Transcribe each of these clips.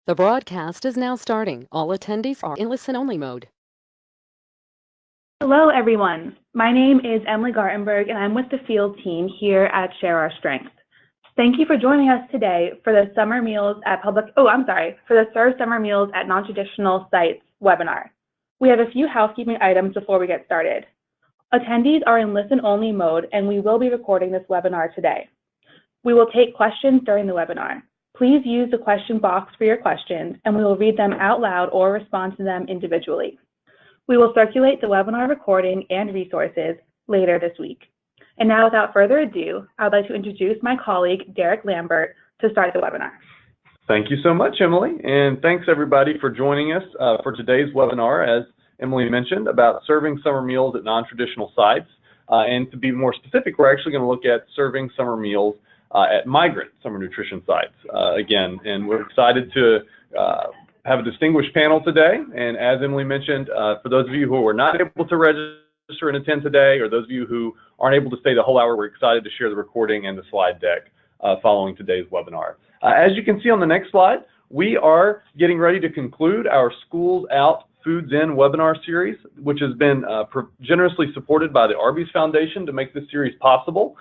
The broadcast is now starting. All attendees are in listen-only mode. Hello, everyone. My name is Emily Gartenberg, and I'm with the field team here at Share Our Strength. Thank you for joining us today for the Summer Meals at for the Serve Summer Meals at Nontraditional Sites webinar. We have a few housekeeping items before we get started. Attendees are in listen-only mode, and we will be recording this webinar today. We will take questions during the webinar. Please use the question box for your questions, and we will read them out loud or respond to them individually. We will circulate the webinar recording and resources later this week. And now, without further ado, I'd like to introduce my colleague, Derek Lambert, to start the webinar. Thank you so much, Emily, and thanks everybody for joining us for today's webinar, as Emily mentioned, about serving summer meals at non-traditional sites. And to be more specific, we're actually going to look at serving summer meals at migrant summer nutrition sites again, and we're excited to have a distinguished panel today. And as Emily mentioned, for those of you who are not able to register and attend today, or those of you who aren't able to stay the whole hour, we're excited to share the recording and the slide deck following today's webinar. As you can see on the next slide, we are getting ready to conclude our Schools Out, Foods In webinar series, which has been generously supported by the Arby's Foundation to make this series possible.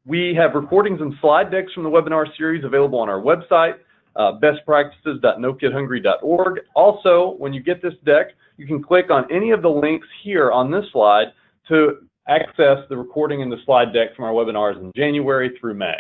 We have recordings and slide decks from the webinar series available on our website, bestpractices.nokidhungry.org. Also, when you get this deck, you can click on any of the links here on this slide to access the recording and the slide deck from our webinars in January through May.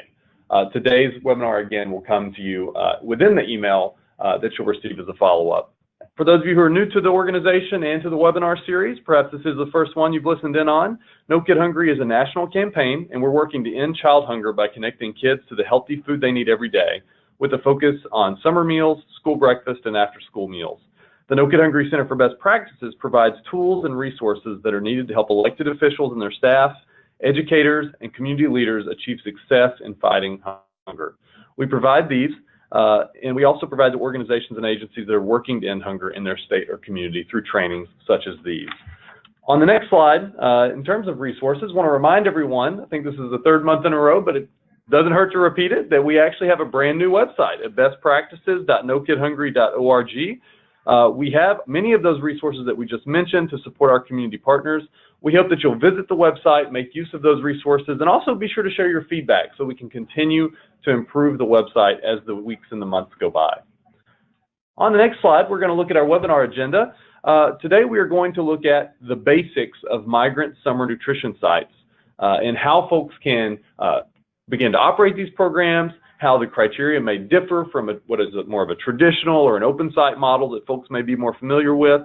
Today's webinar, again, will come to you within the email that you'll receive as a follow-up. For those of you who are new to the organization and to the webinar series, perhaps this is the first one you've listened in on. No Kid Hungry is a national campaign, and we're working to end child hunger by connecting kids to the healthy food they need every day, with a focus on summer meals, school breakfast, and after-school meals. The No Kid Hungry Center for Best Practices provides tools and resources that are needed to help elected officials and their staff, educators, and community leaders achieve success in fighting hunger. We provide these, and we also provide the organizations and agencies that are working to end hunger in their state or community through trainings such as these. On the next slide, in terms of resources, I want to remind everyone, I think this is the third month in a row, but it doesn't hurt to repeat it, that we actually have a brand new website at bestpractices.nokidhungry.org. We have many of those resources that we just mentioned to support our community partners. We hope that you'll visit the website, make use of those resources, and also be sure to share your feedback so we can continue to improve the website as the weeks and the months go by. On the next slide, we're going to look at our webinar agenda. Today we are going to look at the basics of migrant summer nutrition sites and how folks can begin to operate these programs, how the criteria may differ from what is more of a traditional or an open site model that folks may be more familiar with.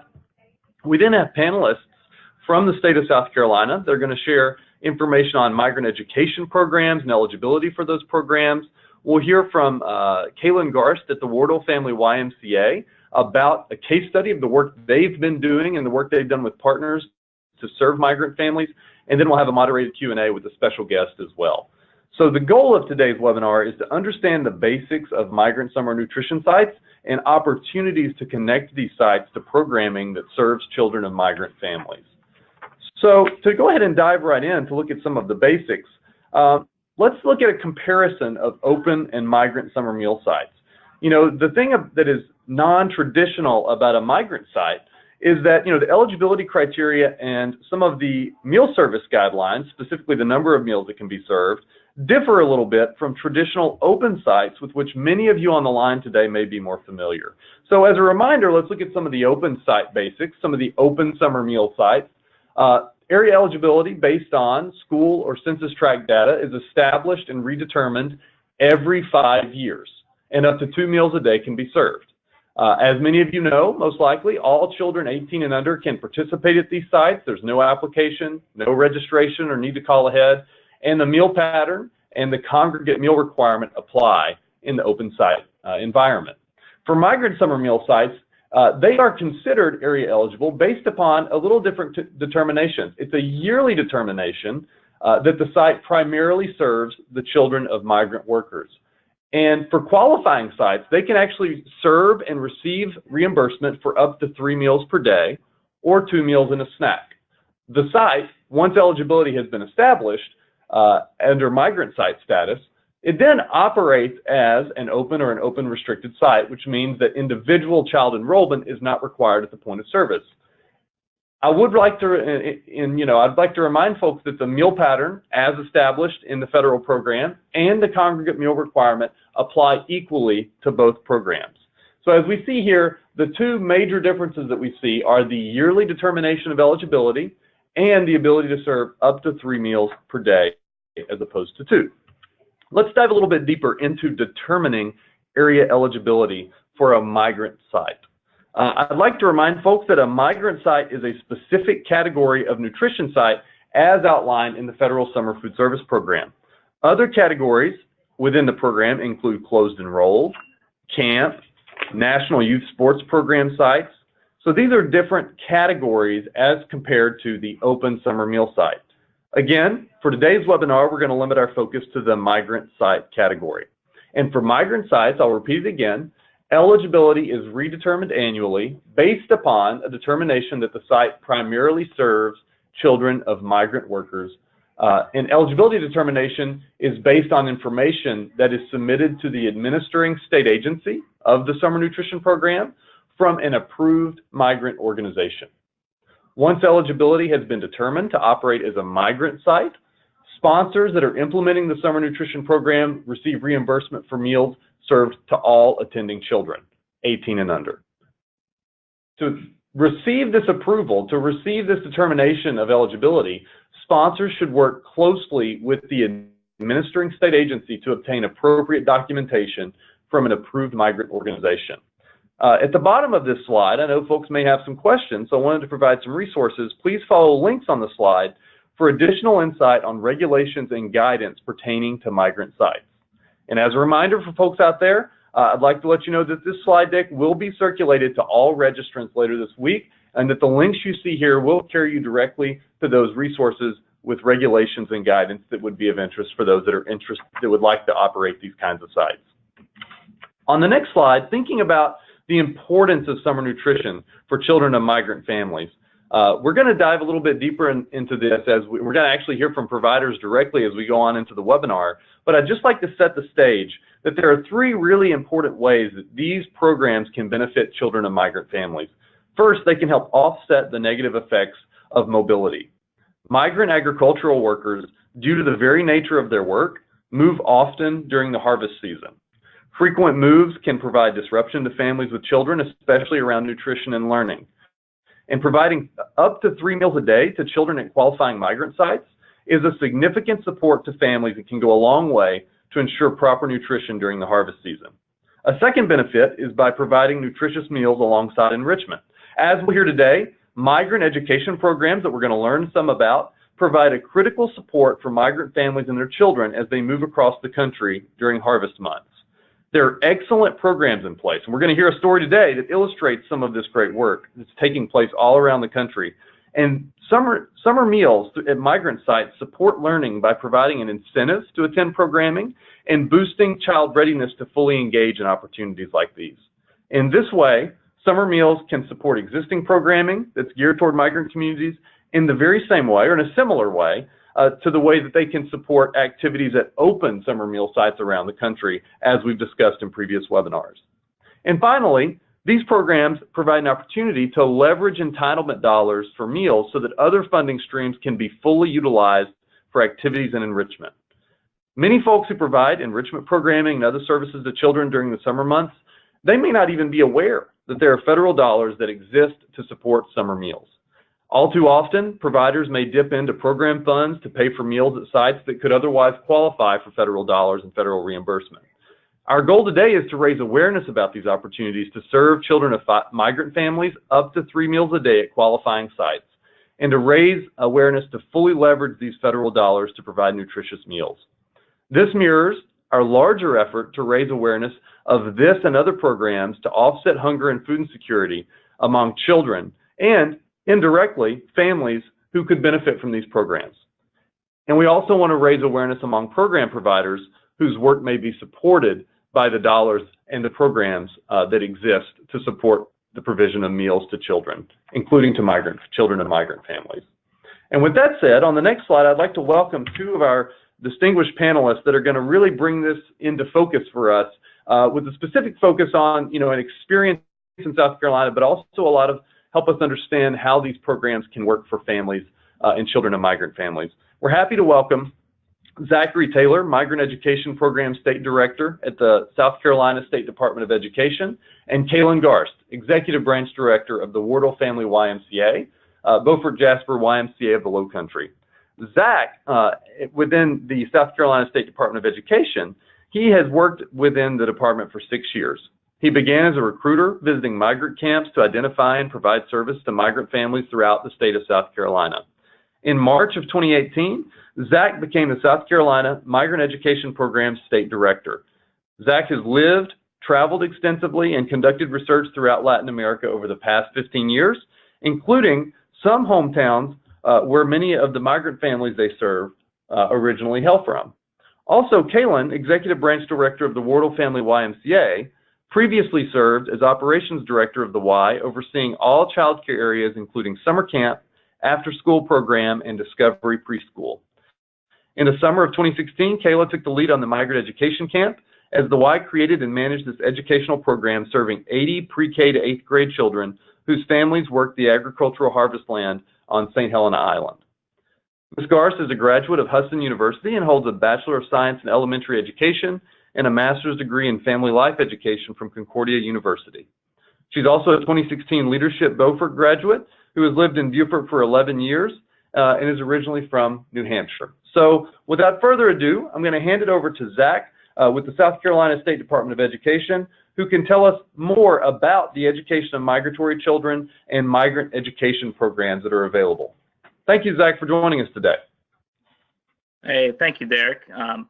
We then have panelists from the state of South Carolina. They're going to share information on migrant education programs and eligibility for those programs. We'll hear from Kaylin Garst at the Wardle Family YMCA about a case study of the work they've been doing and the work they've done with partners to serve migrant families. And then we'll have a moderated Q&A with a special guest as well. So the goal of today's webinar is to understand the basics of migrant summer nutrition sites and opportunities to connect these sites to programming that serves children of migrant families. So to go ahead and dive right in to look at some of the basics, let's look at a comparison of open and migrant summer meal sites. You know, the thing that is non-traditional about a migrant site is that, you know, the eligibility criteria and some of the meal service guidelines, specifically the number of meals that can be served, differ a little bit from traditional open sites with which many of you on the line today may be more familiar. So as a reminder, let's look at some of the open site basics, some of the open summer meal sites. Area eligibility based on school or census tract data is established and redetermined every 5 years, and up to 2 meals a day can be served. As many of you know, most likely, all children 18 and under can participate at these sites. There's no application, no registration or need to call ahead, and the meal pattern and the congregate meal requirement apply in the open site environment. For migrant summer meal sites, they are considered area eligible based upon a little different determination. It's a yearly determination that the site primarily serves the children of migrant workers. And for qualifying sites, they can actually serve and receive reimbursement for up to 3 meals per day or 2 meals and a snack. The site, once eligibility has been established under migrant site status, It then operates as an open or an open restricted site, which means that individual child enrollment is not required at the point of service. I'd like to remind folks that the meal pattern as established in the federal program and the congregate meal requirement apply equally to both programs. So as we see here, the two major differences that we see are the yearly determination of eligibility and the ability to serve up to 3 meals per day as opposed to 2. Let's dive a little bit deeper into determining area eligibility for a migrant site. I'd like to remind folks that a migrant site is a specific category of nutrition site as outlined in the Federal Summer Food Service Program. Other categories within the program include closed enrolled, camp, National Youth Sports Program sites. So these are different categories as compared to the open summer meal site. Again, for today's webinar, we're going to limit our focus to the migrant site category. And for migrant sites, I'll repeat it again, eligibility is redetermined annually based upon a determination that the site primarily serves children of migrant workers. And eligibility determination is based on information that is submitted to the administering state agency of the summer nutrition program from an approved migrant organization. Once eligibility has been determined to operate as a migrant site, sponsors that are implementing the summer nutrition program receive reimbursement for meals served to all attending children, 18 and under. To receive this approval, to receive this determination of eligibility, sponsors should work closely with the administering state agency to obtain appropriate documentation from an approved migrant organization. At the bottom of this slide, I know folks may have some questions, so I wanted to provide some resources. Please follow links on the slide for additional insight on regulations and guidance pertaining to migrant sites. And as a reminder for folks out there, I'd like to let you know that this slide deck will be circulated to all registrants later this week, and that the links you see here will carry you directly to those resources with regulations and guidance that would be of interest for those that are interested, that would like to operate these kinds of sites. On the next slide, thinking about the importance of summer nutrition for children of migrant families. We're going to dive a little bit deeper into this as we're going to actually hear from providers directly as we go on into the webinar, but I'd just like to set the stage that there are 3 really important ways that these programs can benefit children of migrant families. First, they can help offset the negative effects of mobility. Migrant agricultural workers, due to the very nature of their work, move often during the harvest season. Frequent moves can provide disruption to families with children, especially around nutrition and learning. And providing up to 3 meals a day to children at qualifying migrant sites is a significant support to families that can go a long way to ensure proper nutrition during the harvest season. A second benefit is by providing nutritious meals alongside enrichment. As we'll hear today, migrant education programs that we're going to learn some about provide a critical support for migrant families and their children as they move across the country during harvest months. There are excellent programs in place, and we're going to hear a story today that illustrates some of this great work that's taking place all around the country. And summer meals at migrant sites support learning by providing an incentive to attend programming and boosting child readiness to fully engage in opportunities like these. In this way, summer meals can support existing programming that's geared toward migrant communities in the very same way, or in a similar way, to the way that they can support activities at open summer meal sites around the country, as we've discussed in previous webinars. And finally, these programs provide an opportunity to leverage entitlement dollars for meals so that other funding streams can be fully utilized for activities and enrichment. Many folks who provide enrichment programming and other services to children during the summer months, they may not even be aware that there are federal dollars that exist to support summer meals. All too often, providers may dip into program funds to pay for meals at sites that could otherwise qualify for federal dollars and federal reimbursement. Our goal today is to raise awareness about these opportunities to serve children of migrant families up to 3 meals a day at qualifying sites, and to raise awareness to fully leverage these federal dollars to provide nutritious meals. This mirrors our larger effort to raise awareness of this and other programs to offset hunger and food insecurity among children and, indirectly, families who could benefit from these programs. And we also want to raise awareness among program providers whose work may be supported by the dollars and the programs that exist to support the provision of meals to children, including to children of migrant families. And with that said, on the next slide, I'd like to welcome 2 of our distinguished panelists that are going to really bring this into focus for us with a specific focus on, an experience in South Carolina, but also a lot of help us understand how these programs can work for families and children of migrant families. We're happy to welcome Zachary Taylor, Migrant Education Program State Director at the South Carolina State Department of Education, and Kaylin Garst, Executive Branch Director of the Wardle Family YMCA, Beaufort Jasper YMCA of the Low Country. Zach, within the South Carolina State Department of Education, he has worked within the department for 6 years. He began as a recruiter visiting migrant camps to identify and provide service to migrant families throughout the state of South Carolina. In March of 2018, Zach became the South Carolina Migrant Education Program State Director. Zach has lived, traveled extensively, and conducted research throughout Latin America over the past 15 years, including some hometowns where many of the migrant families they serve originally hail from. Also, Kaylin, Executive Branch Director of the Wardle Family YMCA, previously served as Operations Director of the Y, overseeing all child care areas including summer camp, after-school program, and Discovery Preschool. In the summer of 2016, Kayla took the lead on the Migrant Education Camp as the Y created and managed this educational program serving 80 pre-K to 8th grade children whose families worked the agricultural harvest land on St. Helena Island. Ms. Garst is a graduate of Hudson University and holds a Bachelor of Science in Elementary Education and a master's degree in Family Life Education from Concordia University. She's also a 2016 Leadership Beaufort graduate who has lived in Beaufort for 11 years and is originally from New Hampshire. So without further ado, I'm going to hand it over to Zach with the South Carolina State Department of Education, who can tell us more about the education of migratory children and migrant education programs that are available. Thank you, Zach, for joining us today. Hey, thank you, Derek.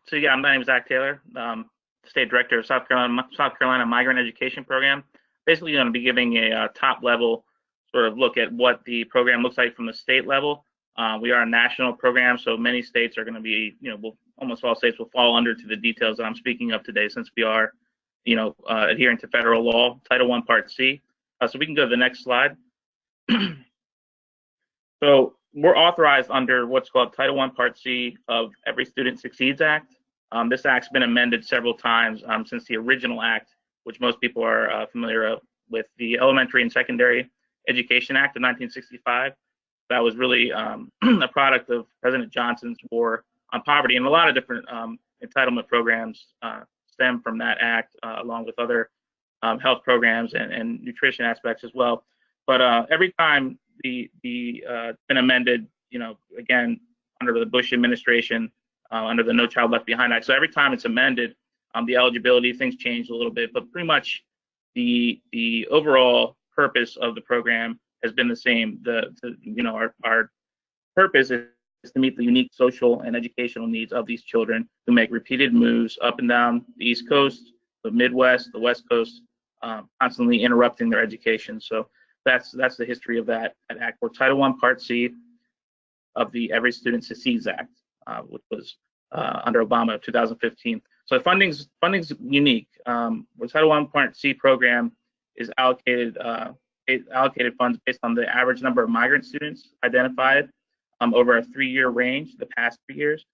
So yeah, my name is Zach Taylor, State Director of South Carolina Migrant Education Program. Basically, going to be giving a top-level sort of look at what the program looks like from the state level. We are a national program, so many states are going to be, almost all states will fall under to the details that I'm speaking of today, since we are, adhering to federal law, Title I, Part C. So we can go to the next slide. So we're authorized under what's called Title I, Part C of Every Student Succeeds Act. This act's been amended several times since the original act, which most people are familiar with, the Elementary and Secondary Education Act of 1965. That was really a product of President Johnson's war on poverty, and a lot of different entitlement programs stem from that act, along with other health programs and nutrition aspects as well. But every time the been amended, again under the Bush administration, under the No Child Left Behind Act. So every time it's amended, the eligibility things change a little bit, but pretty much the overall purpose of the program has been the same. Our purpose is to meet the unique social and educational needs of these children who make repeated moves up and down the East Coast, the Midwest, the West Coast, constantly interrupting their education. So that's the history of that act, or Title I, Part C of the Every Student Succeeds Act, which was under Obama of 2015. So funding's unique. The Title I, Part C program is allocated funds based on the average number of migrant students identified over a 3-year range, the past 3 years,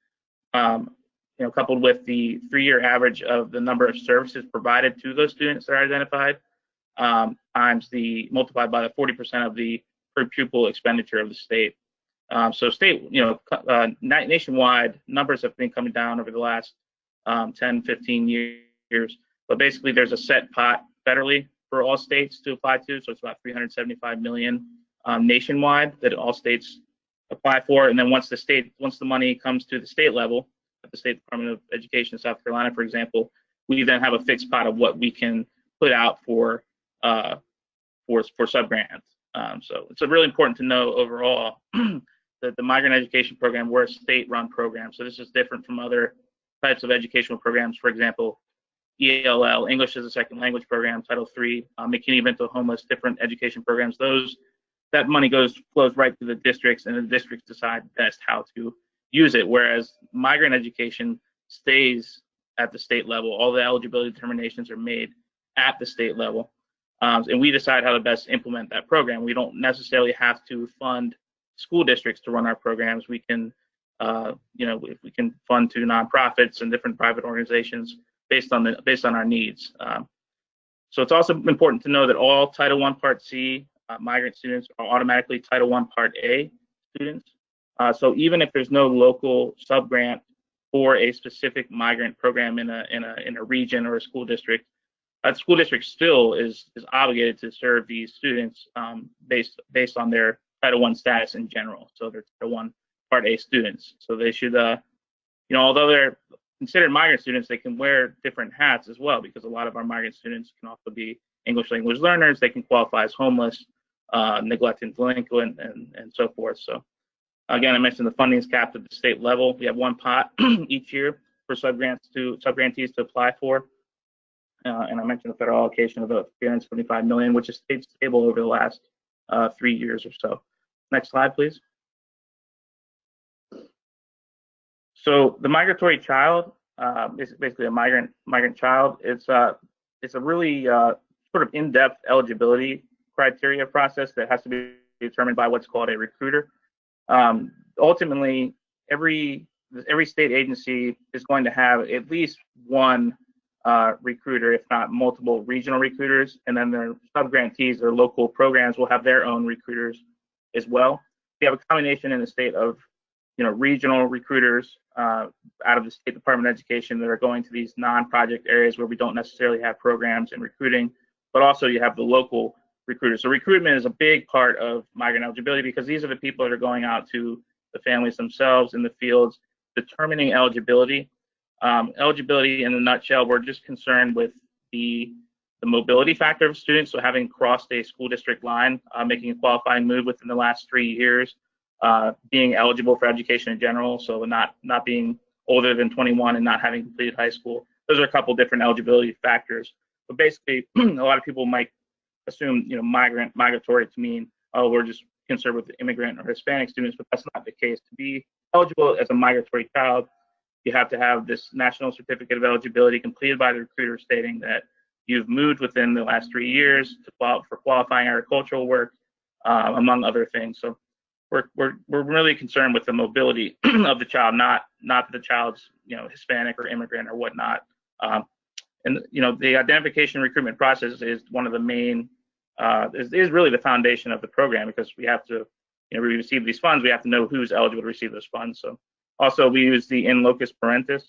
coupled with the 3-year average of the number of services provided to those students that are identified, times multiplied by the 40% of the per pupil expenditure of the state. So state, nationwide numbers have been coming down over the last 10, 15 years, but basically there's a set pot federally for all states to apply to, so it's about $375 million nationwide that all states apply for, and then once the money comes to the state level, at the State Department of Education in South Carolina, for example, we then have a fixed pot of what we can put out for sub-grants. So it's really important to know overall that the Migrant Education Program, we're a state-run program, so this is different from other types of educational programs. For example, ELL, English as a Second Language program, Title III, McKinney-Vento Homeless, different education programs. That money flows right to the districts, and the districts decide best how to use it. Whereas migrant education stays at the state level. All the eligibility determinations are made at the state level, and we decide how to best implement that program. We don't necessarily have to fund school districts to run our programs. We can if we can fund to nonprofits and different private organizations based on our needs. So it's also important to know that all Title I Part C migrant students are automatically Title I Part A students. So even if there's no local subgrant for a specific migrant program in a region or a school district, that school district still is obligated to serve these students based on their Title I status in general. So they're Title I Part A students. So they should, although they're considered migrant students, they can wear different hats as well, because a lot of our migrant students can also be English language learners. They can qualify as homeless, neglected, delinquent, and so forth. So again, I mentioned the funding is capped at the state level. We have one pot each year for subgrantees to apply for. And I mentioned the federal allocation of about $375 million, which has stayed stable over the last 3 years or so. Next slide, please. So the migratory child is basically a migrant child. It's a really sort of in-depth eligibility criteria process that has to be determined by what's called a recruiter. Ultimately, every state agency is going to have at least one recruiter, if not multiple regional recruiters, and then their subgrantees or local programs will have their own recruiters as well. We have a combination in the state of regional recruiters out of the State Department of Education that are going to these non-project areas where we don't necessarily have programs in recruiting, but also you have the local recruiters. So recruitment is a big part of migrant eligibility, because these are the people that are going out to the families themselves in the fields, determining eligibility. Eligibility in a nutshell, we're just concerned with the mobility factor of students, so having crossed a school district line, making a qualifying move within the last 3 years, being eligible for education in general, so not being older than 21 and not having completed high school. Those are a couple different eligibility factors. But basically, a lot of people might assume migratory to mean, oh, we're just concerned with the immigrant or Hispanic students, but that's not the case. To be eligible as a migratory child, you have to have this national certificate of eligibility completed by the recruiter stating that you've moved within the last 3 years for qualifying agricultural work, among other things. So we're really concerned with the mobility of the child, not the child's Hispanic or immigrant or whatnot. And the identification recruitment process is one of the main is really the foundation of the program, because we have to we receive these funds, we have to know who's eligible to receive those funds. So also we use the in locus parentis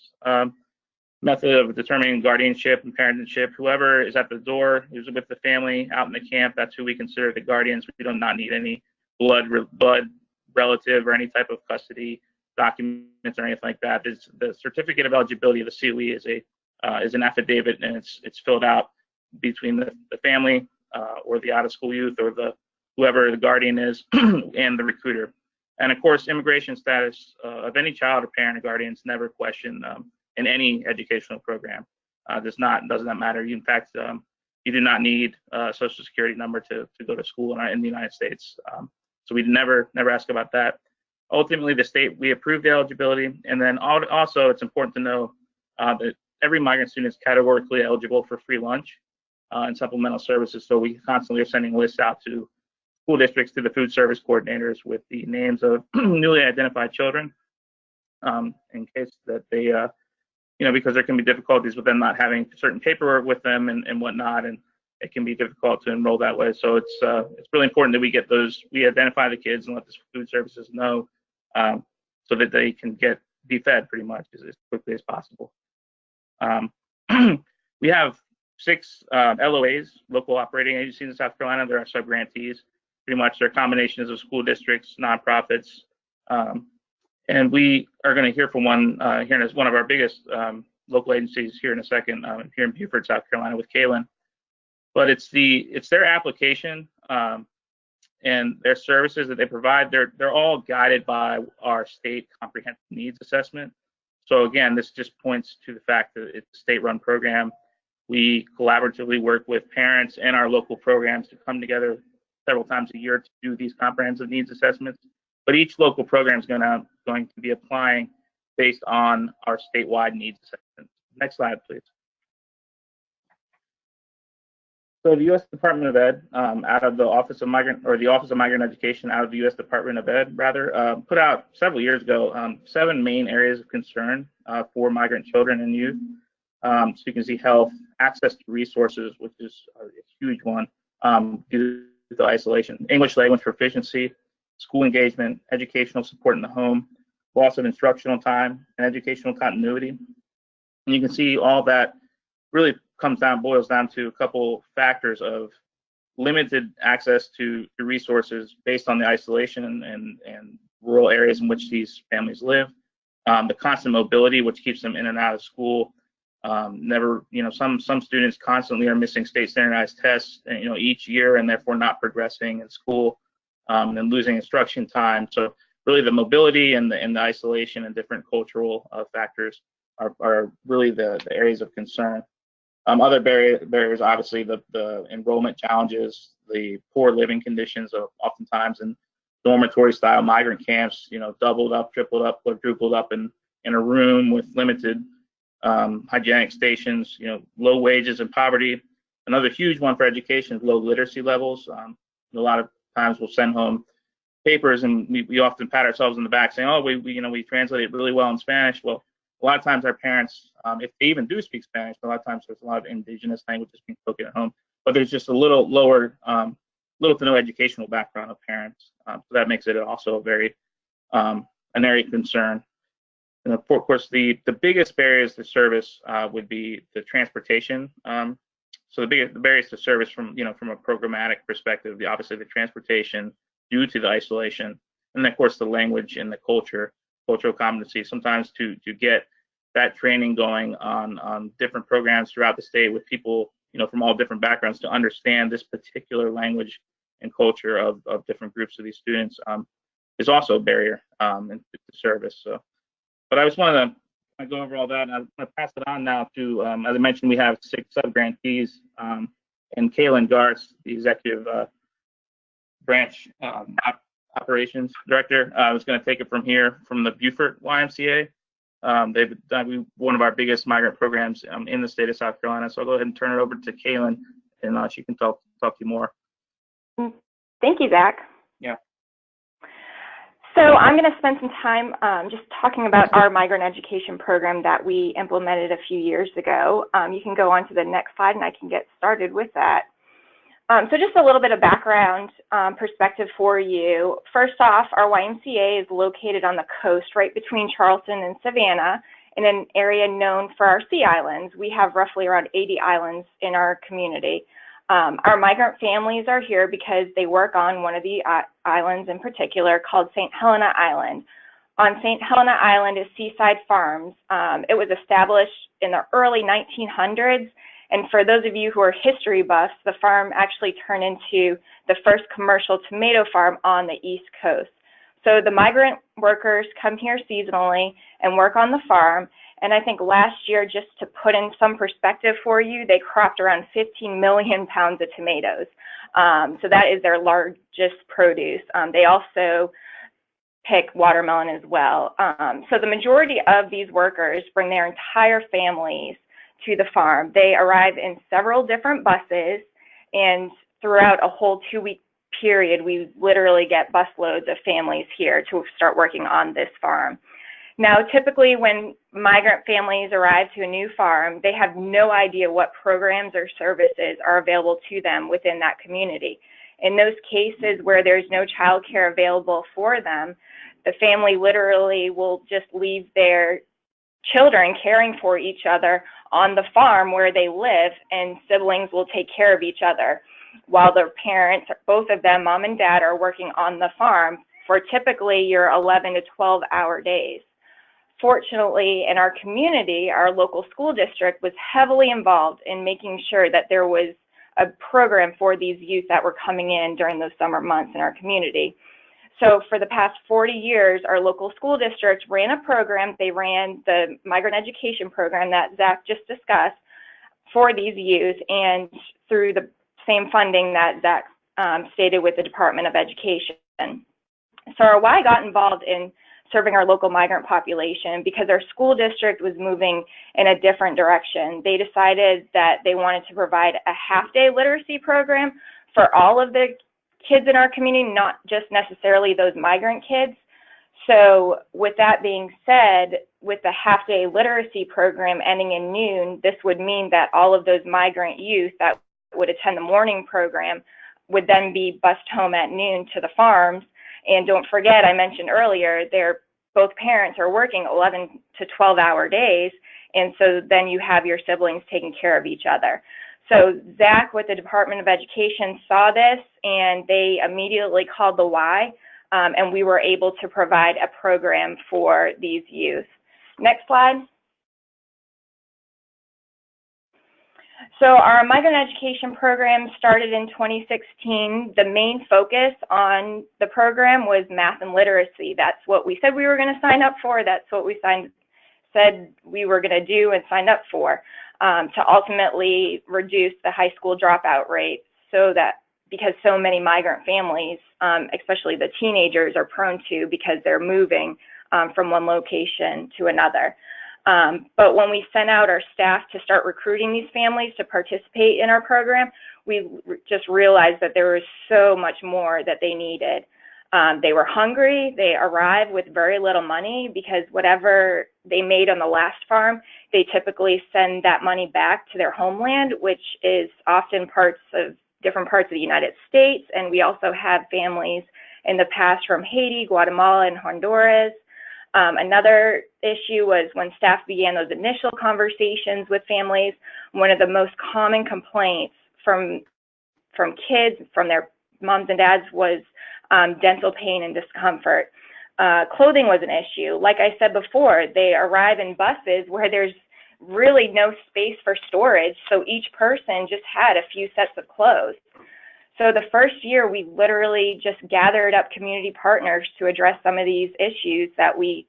method of determining guardianship and parentship. Whoever is at the door, who's with the family out in the camp, that's who we consider the guardians. We do not need any blood relative or any type of custody documents or anything like that. The certificate of eligibility of the COE is an affidavit, and it's filled out between the family or the out-of-school youth or whoever the guardian is and the recruiter. And of course, immigration status of any child or parent or guardian is never questioned in any educational program. Does not matter. In fact, you do not need a social security number to go to school in the United States. So we never ask about that. Ultimately, we approve the eligibility, and then also it's important to know that every migrant student is categorically eligible for free lunch and supplemental services. So we constantly are sending lists out to school districts, to the food service coordinators, with the names of newly identified children, in case that they, because there can be difficulties with them not having certain paperwork with them and whatnot, and it can be difficult to enroll that way. So it's really important that we identify the kids and let the food services know, so that they can be fed pretty much as quickly as possible. We have 6 LOAs, local operating agencies in South Carolina. They're our subgrantees. Pretty much they're combinations of school districts, nonprofits, and we are going to hear from one here as one of our biggest local agencies here in a second, here in Beaufort, South Carolina, with Kaylin. But it's their application and their services that they provide. They're all guided by our state comprehensive needs assessment. So again, this just points to the fact that it's a state-run program. We collaboratively work with parents and our local programs to come together several times a year to do these comprehensive needs assessments. But each local program is going to be applying based on our statewide needs assessment. Next slide, please. So the U.S. Department of Ed, out of the Office of Migrant, or the Office of Migrant Education, out of the U.S. Department of Ed, rather, put out several years ago 7 main areas of concern for migrant children and youth. So you can see health, access to resources, which is a huge one due to isolation, English language proficiency, school engagement, educational support in the home, loss of instructional time, and educational continuity. And you can see all that really boils down to a couple factors of limited access to resources based on the isolation and rural areas in which these families live, the constant mobility, which keeps them in and out of school. Some students constantly are missing state standardized tests, each year, and therefore not progressing in school, and losing instruction time. So really the mobility and the isolation and different cultural factors are really the areas of concern. Other barriers, obviously, the enrollment challenges, the poor living conditions of oftentimes in dormitory-style migrant camps, doubled up, tripled up, quadrupled up in a room with limited hygienic stations, low wages and poverty. Another huge one for education is low literacy levels. A lot of times we'll send home papers and we often pat ourselves on the back saying, oh, we translate it really well in Spanish. Well, a lot of times our parents, if they even do speak Spanish, a lot of times there's a lot of indigenous languages being spoken at home, but there's just a little lower, little to no educational background of parents. So that makes it also a very, an area of concern. And of course, the biggest barriers to service would be the transportation. So the barriers to service from a programmatic perspective, obviously the transportation due to the isolation, and then of course the language and the cultural competency. Sometimes to get that training going on different programs throughout the state with people from all different backgrounds to understand this particular language and culture of different groups of these students is also a barrier in service. So, but I just wanted to go over all that, and I'm going to pass it on now to, as I mentioned, we have 6 sub-grantees, and Kaylin Garth, the executive branch operations director, is going to take it from here from the Beaufort YMCA. They've done one of our biggest migrant programs in the state of South Carolina. So I'll go ahead and turn it over to Kaylin, and she can talk to you more. Thank you, Zach. Yeah. So I'm going to spend some time just talking about our migrant education program that we implemented a few years ago. You can go on to the next slide and I can get started with that. So just a little bit of background perspective for you. First off, our YMCA is located on the coast right between Charleston and Savannah in an area known for our sea islands. We have roughly around 80 islands in our community. Our migrant families are here because they work on one of the islands in particular called St. Helena Island. On St. Helena Island is Seaside Farms. It was established in the early 1900s, and for those of you who are history buffs, the farm actually turned into the first commercial tomato farm on the East Coast. So the migrant workers come here seasonally and work on the farm. And I think last year, just to put in some perspective for you, they cropped around 15 million pounds of tomatoes. So that is their largest produce. They also pick watermelon as well. So the majority of these workers bring their entire families to the farm. They arrive in several different buses, and throughout a whole 2-week period, we literally get busloads of families here to start working on this farm. Now, typically when migrant families arrive to a new farm, they have no idea what programs or services are available to them within that community. In those cases where there's no child care available for them, the family literally will just leave their children caring for each other on the farm where they live, and siblings will take care of each other while their parents, both of them, mom and dad, are working on the farm for typically your 11 to 12-hour days. Fortunately, in our community, our local school district was heavily involved in making sure that there was a program for these youth that were coming in during those summer months in our community. So for the past 40 years, our local school district ran a program. They ran the migrant education program that Zach just discussed for these youth, and through the same funding that Zach stated with the Department of Education. So our Y got involved in serving our local migrant population because our school district was moving in a different direction. They decided that they wanted to provide a half-day literacy program for all of the kids in our community, not just necessarily those migrant kids. So with that being said, with the half-day literacy program ending in noon, this would mean that all of those migrant youth that would attend the morning program would then be bused home at noon to the farms. And don't forget, I mentioned earlier, both parents are working 11 to 12-hour days, and so then you have your siblings taking care of each other. So Zach with the Department of Education saw this, and they immediately called the Y, and we were able to provide a program for these youth. Next slide. So our migrant education program started in 2016. The main focus on the program was math and literacy. That's what we said we were going to sign up for. That's what we said we were going to do and signed up for, to ultimately reduce the high school dropout rate, so that because so many migrant families, especially the teenagers, are prone to because they're moving from one location to another. But when we sent out our staff to start recruiting these families to participate in our program, we just realized that there was so much more that they needed. They were hungry. They arrived with very little money because whatever they made on the last farm, they typically send that money back to their homeland, which is often different parts of the United States. And we also have families in the past from Haiti, Guatemala, and Honduras. Another issue was when staff began those initial conversations with families, one of the most common complaints from kids, from their moms and dads, was dental pain and discomfort. Clothing was an issue. Like I said before, they arrive in buses where there's really no space for storage, so each person just had a few sets of clothes. So the first year, we literally just gathered up community partners to address some of these issues that we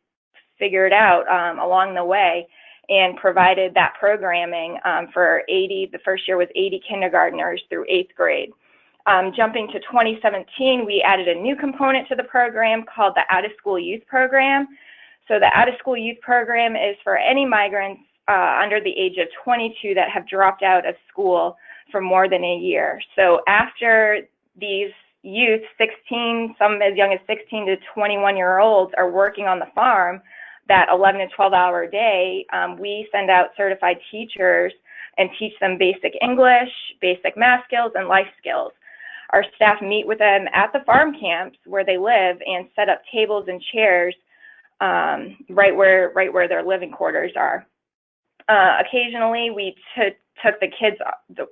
figured out along the way, and provided that programming for 80, the first year was 80 kindergartners through 8th grade. Jumping to 2017, we added a new component to the program called the Out-of-School Youth Program. So the Out-of-School Youth Program is for any migrants under the age of 22 that have dropped out of school for more than a year. So after these youth, 16, some as young as 16 to 21-year-olds, are working on the farm that 11 to 12-hour day, we send out certified teachers and teach them basic English, basic math skills, and life skills. Our staff meet with them at the farm camps where they live and set up tables and chairs right where their living quarters are. Occasionally, we took the kids,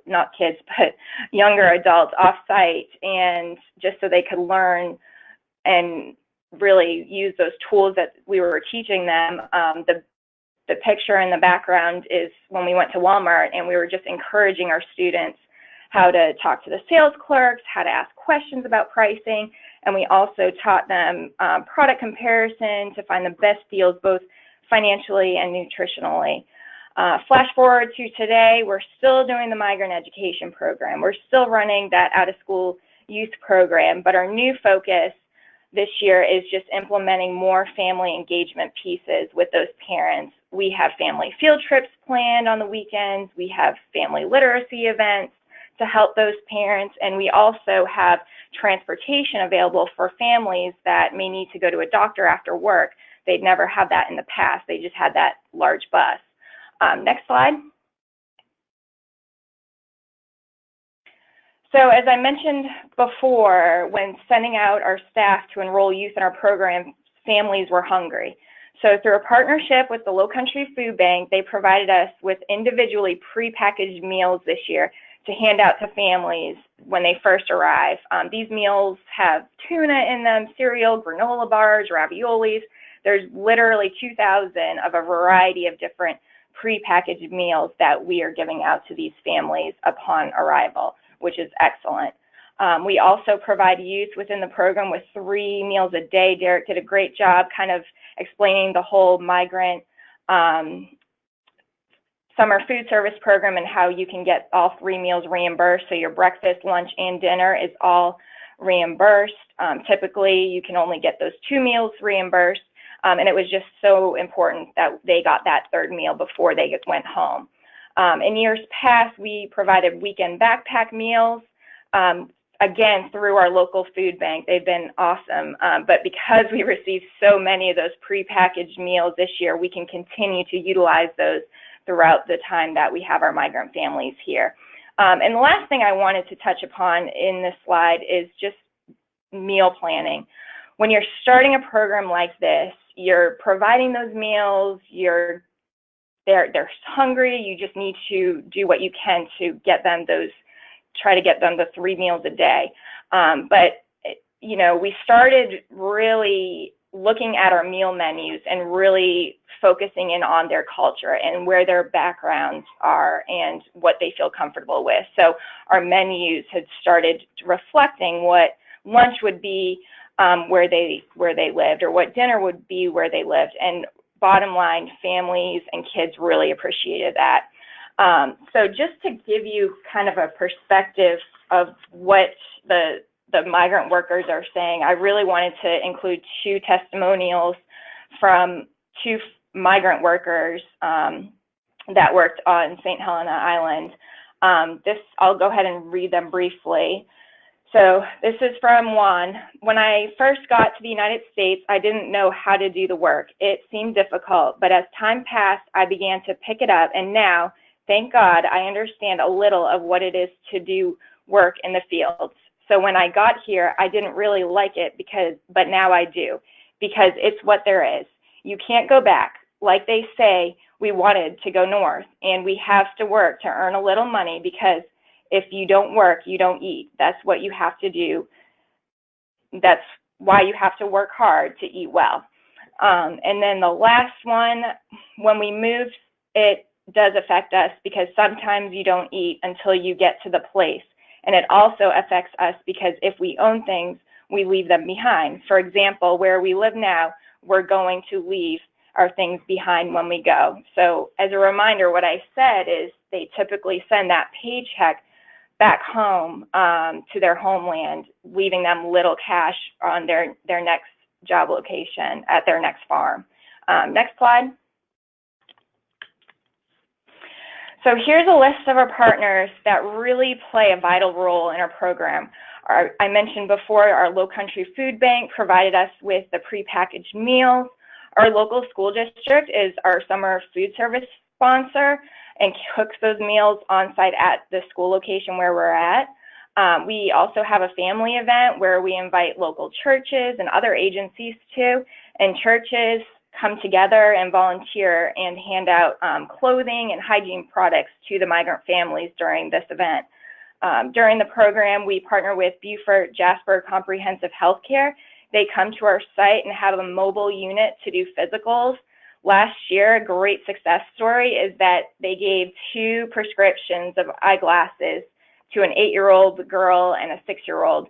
not kids, but younger adults off-site, and just so they could learn and really use those tools that we were teaching them. The picture in the background is when we went to Walmart, and we were just encouraging our students how to talk to the sales clerks, how to ask questions about pricing, and we also taught them product comparison to find the best deals both financially and nutritionally. Flash forward to today, we're still doing the migrant education program. We're still running that out-of-school youth program, but our new focus this year is just implementing more family engagement pieces with those parents. We have family field trips planned on the weekends. We have family literacy events to help those parents, and we also have transportation available for families that may need to go to a doctor after work. They'd never had that in the past. They just had that large bus. Next slide. So as I mentioned before, when sending out our staff to enroll youth in our program, families were hungry. So through a partnership with the Low Country Food Bank, they provided us with individually prepackaged meals this year to hand out to families when they first arrive. These meals have tuna in them, cereal, granola bars, raviolis. There's literally 2,000 of a variety of different prepackaged meals that we are giving out to these families upon arrival, which is excellent. We also provide youth within the program with 3 meals a day. Derek did a great job kind of explaining the whole migrant summer food service program and how you can get all 3 meals reimbursed. So your breakfast, lunch, and dinner is all reimbursed. Typically, you can only get those 2 meals reimbursed. And it was just so important that they got that third meal before they went home. In years past, we provided weekend backpack meals, again, through our local food bank. They've been awesome. But because we received so many of those prepackaged meals this year, we can continue to utilize those throughout the time that we have our migrant families here. And the last thing I wanted to touch upon in this slide is just meal planning. When you're starting a program like this, you're providing those meals, they're hungry, you just need to do what you can to get them try to get them the 3 meals a day. But, you know, we started really looking at our meal menus and really focusing in on their culture and where their backgrounds are and what they feel comfortable with. So our menus had started reflecting what lunch would be where they lived, or what dinner would be where they lived. And bottom line, families and kids really appreciated that. So just to give you kind of a perspective of what the migrant workers are saying, I really wanted to include 2 testimonials from 2 migrant workers that worked on St. Helena Island. I'll go ahead and read them briefly. So this is from Juan. When I first got to the United States, I didn't know how to do the work. It seemed difficult, but as time passed, I began to pick it up, and now, thank God, I understand a little of what it is to do work in the fields. So when I got here, I didn't really like it but now I do, because it's what there is. You can't go back. Like they say, we wanted to go north, and we have to work to earn a little money, because if you don't work, you don't eat. That's what you have to do. That's why you have to work hard to eat well. And then the last one, when we move, it does affect us, because sometimes you don't eat until you get to the place. And it also affects us because if we own things, we leave them behind. For example, where we live now, we're going to leave our things behind when we go. So as a reminder, what I said is they typically send that paycheck back home to their homeland, leaving them little cash on their next job location at their next farm. Next slide. So here's a list of our partners that really play a vital role in our program. I mentioned before, our Low Country Food Bank provided us with the prepackaged meals. Our local school district is our summer food service sponsor and cooks those meals on site at the school location where we're at. We also have a family event where we invite local churches and other agencies too, and churches come together and volunteer and hand out clothing and hygiene products to the migrant families during this event. During the program, we partner with Beaufort Jasper Comprehensive Healthcare. They come to our site and have a mobile unit to do physicals. Last year, a great success story is that they gave 2 prescriptions of eyeglasses to an 8-year-old girl and a 6-year-old.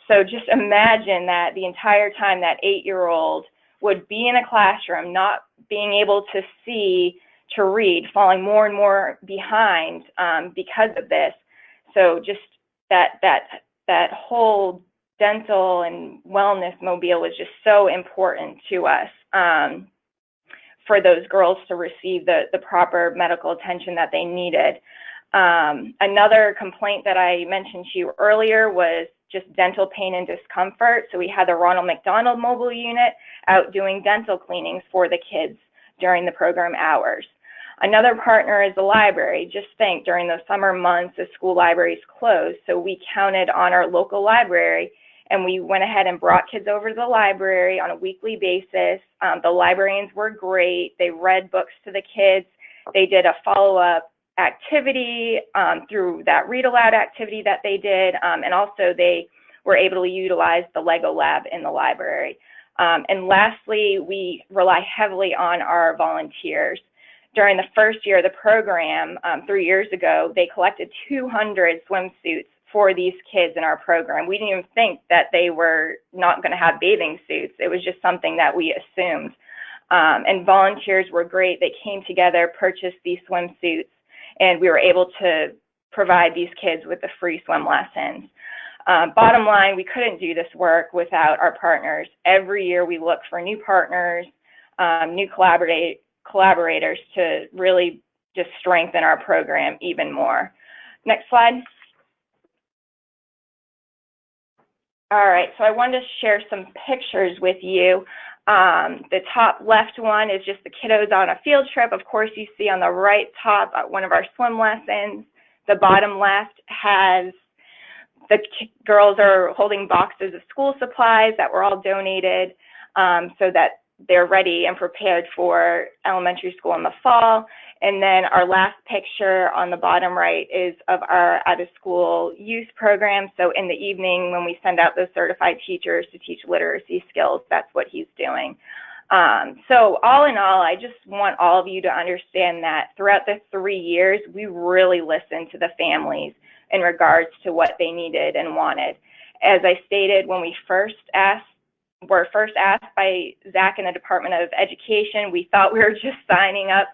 So just imagine that the entire time that 8-year-old would be in a classroom, not being able to see, to read, falling more and more behind because of this. So just that whole dental and wellness mobile was just so important to us for those girls to receive the proper medical attention that they needed. Another complaint that I mentioned to you earlier was just dental pain and discomfort. So we had the Ronald McDonald mobile unit out doing dental cleanings for the kids during the program hours. Another partner is the library. Just think, during the summer months, the school libraries closed, so we counted on our local library, and we went ahead and brought kids over to the library on a weekly basis. The librarians were great. They read books to the kids. They did a follow-up activity through that read aloud activity that they did, and also they were able to utilize the Lego lab in the library. And lastly, we rely heavily on our volunteers. During the first year of the program, 3 years ago, they collected 200 swimsuits for these kids in our program. We didn't even think that they were not going to have bathing suits. It was just something that we assumed. And volunteers were great. They came together, purchased these swimsuits, and we were able to provide these kids with the free swim lessons. Bottom line, we couldn't do this work without our partners. Every year we look for new partners. new collaborators to really just strengthen our program even more. Next slide. All right, so I wanted to share some pictures with you. The top left one is just the kiddos on a field trip. Of course, you see on the right top one of our swim lessons. The bottom left has the girls are holding boxes of school supplies that were all donated so that they're ready and prepared for elementary school in the fall. And then our last picture on the bottom right is of our out-of-school youth program. So in the evening when we send out those certified teachers to teach literacy skills, that's what he's doing. So all in all, I just want all of you to understand that throughout the 3 years, we really listened to the families in regards to what they needed and wanted. As I stated, when we were first asked by Zach in the Department of Education, we thought we were just signing up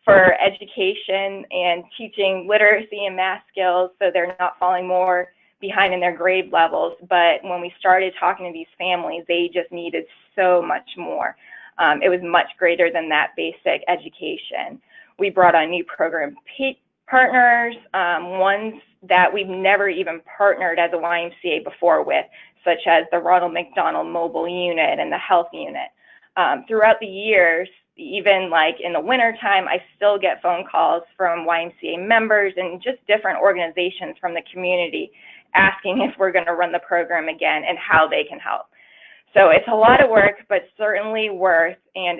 for education and teaching literacy and math skills so they're not falling more behind in their grade levels. But when we started talking to these families, they just needed so much more. It was much greater than that basic education. We brought on new program partners, ones that we've never even partnered as a YMCA before with, such as the Ronald McDonald Mobile Unit and the Health Unit. Throughout the years, even like in the wintertime, I still get phone calls from YMCA members and just different organizations from the community asking if we're going to run the program again and how they can help. So it's a lot of work, but certainly worth, and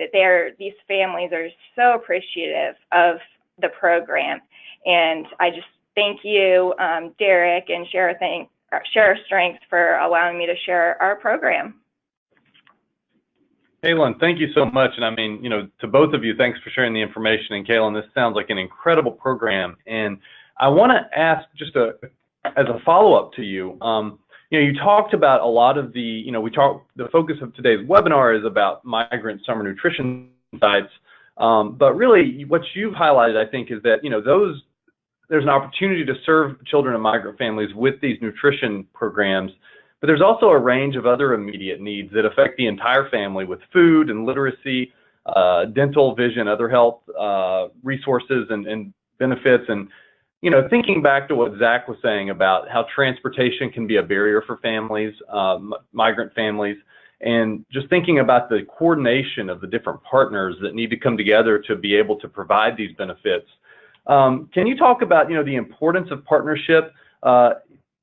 these families are so appreciative of the program. And I just thank you, Derek and Share Strength, for allowing me to share our program. Kaylin, thank you so much. And I mean, to both of you, thanks for sharing the information. And Kaylin, this sounds like an incredible program. And I want to ask just as a follow-up to you, you talked about a lot of the, the focus of today's webinar is about migrant summer nutrition sites. But really what you've highlighted, I think, is that, there's an opportunity to serve children of migrant families with these nutrition programs, but there's also a range of other immediate needs that affect the entire family with food and literacy, dental, vision, other health resources and benefits. And, thinking back to what Zach was saying about how transportation can be a barrier for families, migrant families, and just thinking about the coordination of the different partners that need to come together to be able to provide these benefits. Can you talk about, the importance of partnership,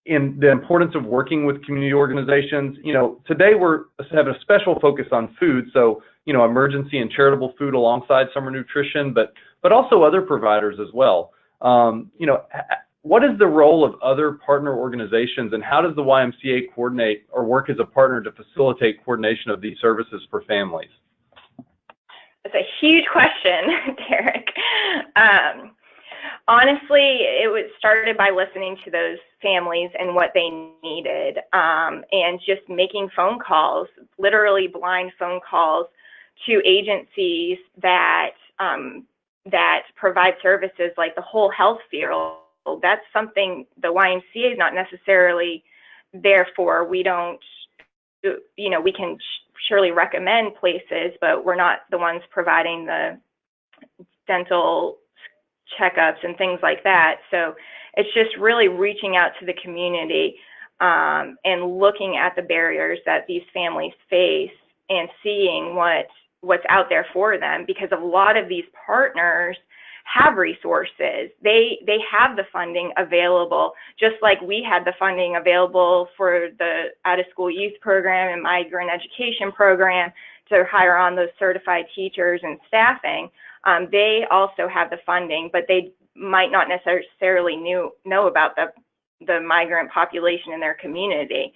in the importance of working with community organizations? Today we're having a special focus on food, so, emergency and charitable food alongside summer nutrition, but also other providers as well. What is the role of other partner organizations, and how does the YMCA coordinate or work as a partner to facilitate coordination of these services for families? That's a huge question, Derek. Honestly, it was started by listening to those families and what they needed, and just making phone calls, literally blind phone calls to agencies that provide services like the whole health field. That's something the YMCA is not necessarily there for. We don't, we can surely recommend places, but we're not the ones providing the dental checkups and things like that. So it's just really reaching out to the community and looking at the barriers that these families face and seeing what's out there for them, because a lot of these partners have resources. They have the funding available, just like we had the funding available for the out-of-school youth program and migrant education program to hire on those certified teachers and staffing. They also have the funding, but they might not necessarily know about the migrant population in their community.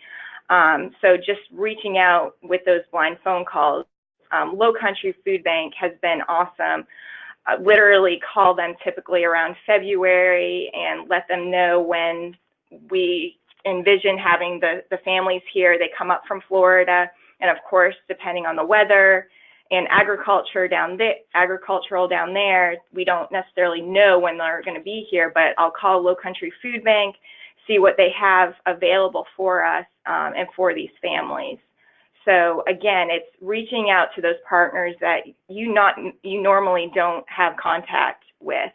So just reaching out with those blind phone calls. Low Country Food Bank has been awesome. Literally call them typically around February and let them know when we envision having the families here. They come up from Florida, and of course, depending on the weather and agricultural down there, we don't necessarily know when they're going to be here, but I'll call Low Country Food Bank, see what they have available for us and for these families. So again, it's reaching out to those partners that you normally don't have contact with.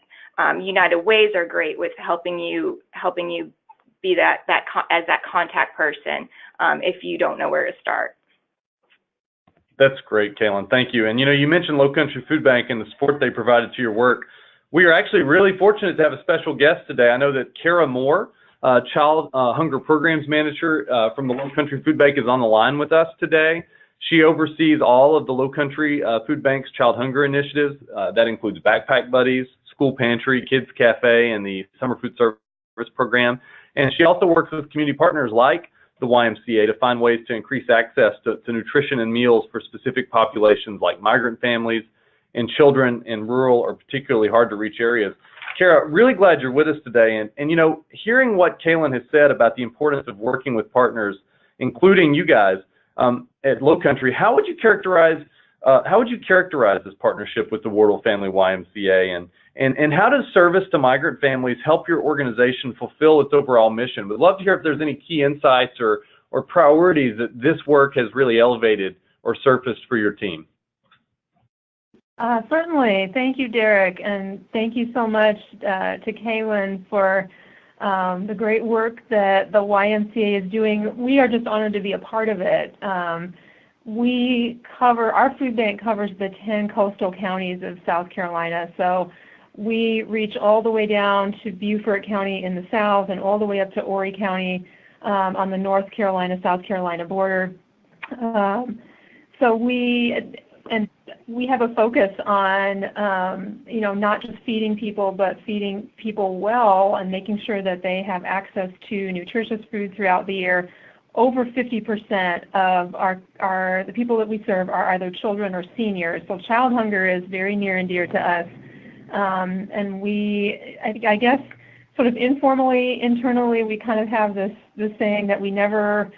United Ways are great with helping you be as that contact person if you don't know where to start. That's great, Kaylin. Thank you. And you mentioned Low Country Food Bank and the support they provided to your work. We are actually really fortunate to have a special guest today. I know that Kara Moore, Child Hunger Programs Manager from the Low Country Food Bank, is on the line with us today. She oversees all of the Low Country Food Bank's child hunger initiatives. That includes Backpack Buddies, School Pantry, Kids Cafe, and the Summer Food Service Program. And she also works with community partners like the YMCA to find ways to increase access to nutrition and meals for specific populations like migrant families and children in rural or particularly hard to reach areas. Kara, really glad you're with us today. And hearing what Kaylin has said about the importance of working with partners, including you guys at Low Country, how would you characterize this partnership with the Wardle Family YMCA, and how does service to migrant families help your organization fulfill its overall mission? We'd love to hear if there's any key insights or priorities that this work has really elevated or surfaced for your team. Certainly. Thank you, Derek, and thank you so much to Kaylin for the great work that the YMCA is doing. We are just honored to be a part of it. Our food bank covers the 10 coastal counties of South Carolina, so we reach all the way down to Beaufort County in the south and all the way up to Horry County on the North Carolina-South Carolina border. So we have a focus on, not just feeding people, but feeding people well and making sure that they have access to nutritious food throughout the year. Over 50% of the people that we serve are either children or seniors. So child hunger is very near and dear to us. And I guess, sort of informally, internally, we kind of have this saying that we never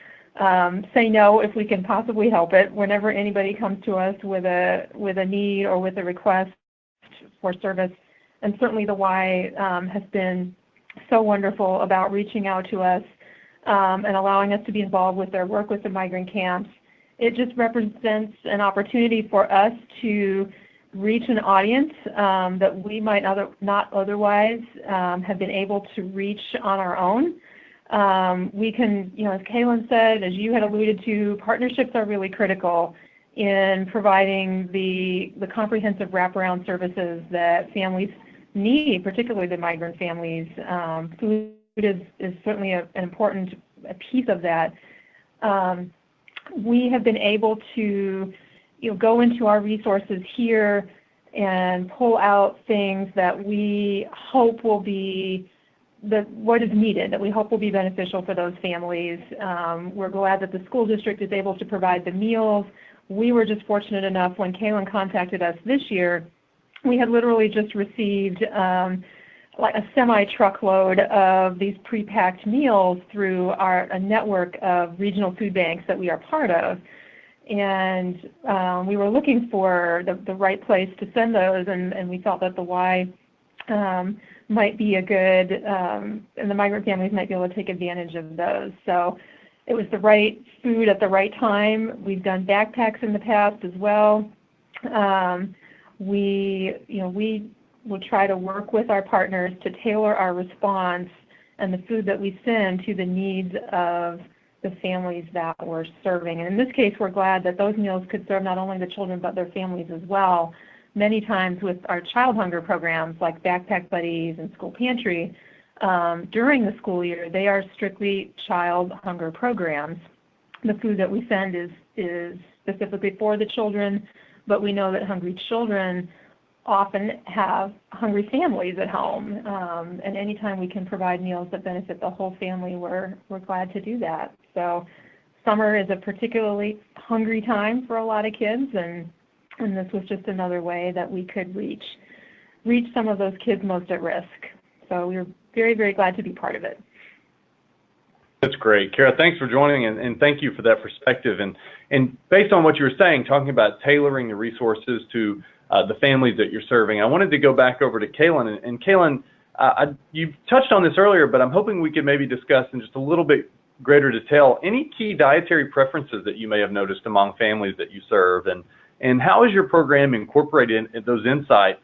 say no if we can possibly help it. Whenever anybody comes to us with a need or with a request for service, and certainly the Y has been so wonderful about reaching out to us and allowing us to be involved with their work with the migrant camps. It just represents an opportunity for us to reach an audience that we might not otherwise have been able to reach on our own. We can, as Kaylin said, as you had alluded to, partnerships are really critical in providing the comprehensive wraparound services that families need, particularly the migrant families. Food is certainly an important piece of that. We have been able to go into our resources here and pull out things that we hope will be what is needed, that we hope will be beneficial for those families. We're glad that the school district is able to provide the meals. We were just fortunate enough when Kaylin contacted us this year, we had literally just received like a semi-truckload of these pre-packed meals through a network of regional food banks that we are part of. And we were looking for the right place to send those, and we felt that the Y might be a good, and the migrant families might be able to take advantage of those. So it was the right food at the right time. We've done backpacks in the past as well. We will try to work with our partners to tailor our response and the food that we send to the needs of the families that we're serving. And in this case, we're glad that those meals could serve not only the children but their families as well. Many times with our child hunger programs like Backpack Buddies and School Pantry, during the school year, they are strictly child hunger programs. The food that we send is specifically for the children, but we know that hungry children often have hungry families at home, and anytime we can provide meals that benefit the whole family, we're glad to do that. So summer is a particularly hungry time for a lot of kids, and this was just another way that we could reach some of those kids most at risk. So we're very, very glad to be part of it. That's great. Kara, thanks for joining, and thank you for that perspective. And based on what you were saying, talking about tailoring the resources to the families that you're serving, I wanted to go back over to Kaylin. And Kaylin, you touched on this earlier, but I'm hoping we could maybe discuss in just a little bit greater detail any key dietary preferences that you may have noticed among families that you serve, and how is your program incorporating those insights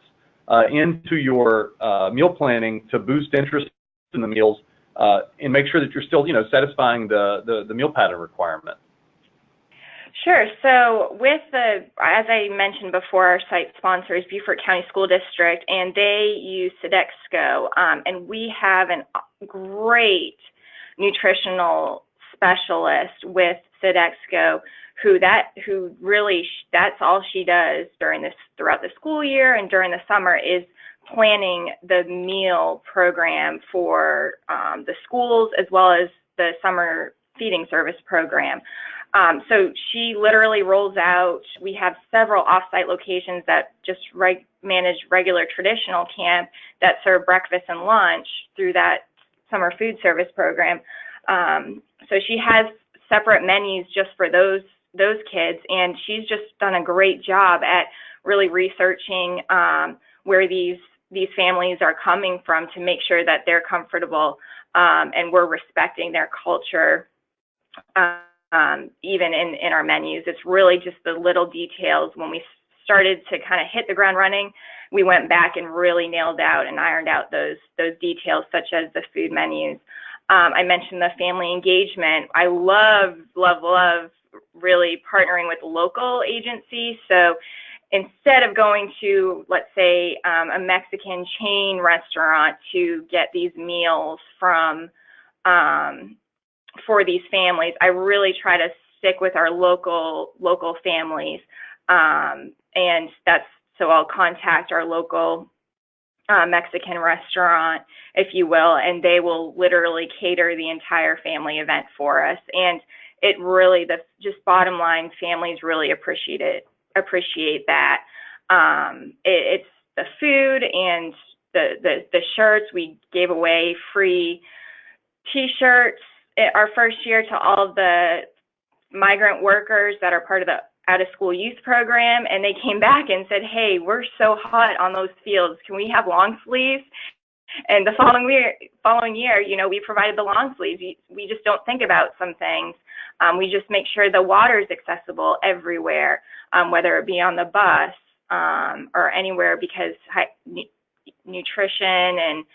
into your meal planning to boost interest in the meals and make sure that you're still, satisfying the meal pattern requirement? Sure. So with as I mentioned before, our site sponsor is Beaufort County School District, and they use Sodexo, and we have a great nutritional specialist with Sodexo who really, that's all she does throughout the school year and during the summer is planning the meal program for the schools as well as the summer feeding service program. So she literally rolls out, we have several off-site locations that just manage regular traditional camp that serve breakfast and lunch through that summer food service program. So she has separate menus just for those kids, and she's just done a great job at really researching where these families are coming from to make sure that they're comfortable and we're respecting their culture. Even in our menus, it's really just the little details. When we started to kind of hit the ground running, we went back and really nailed out and ironed out those details, such as the food menus. I mentioned the family engagement. I love really partnering with local agencies. So instead of going to, let's say, a Mexican chain restaurant to get these meals from for these families, I really try to stick with our local families, and so I'll contact our local Mexican restaurant, if you will, and they will literally cater the entire family event for us. And it really, just bottom line, families really appreciate that. It's the food and the shirts. We gave away free T-shirts our first year to all of the migrant workers that are part of the out-of-school youth program, and they came back and said, hey, we're so hot on those fields, can we have long sleeves? And the following year, we provided the long sleeves. We just don't think about some things. We just make sure the water is accessible everywhere, whether it be on the bus or anywhere, because nutrition, and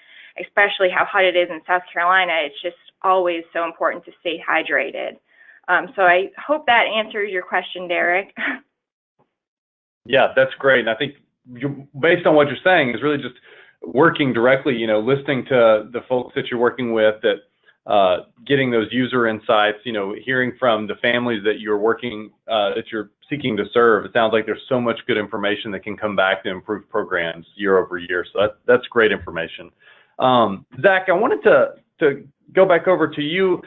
especially how hot it is in South Carolina, it's just always so important to stay hydrated. So I hope that answers your question, Derek. Yeah, that's great. And I think based on what you're saying is really just working directly, listening to the folks that you're working with, that getting those user insights, hearing from the families that you're working, that you're seeking to serve. It sounds like there's so much good information that can come back to improve programs year over year. So that's great information. Zach, I wanted to go back over to you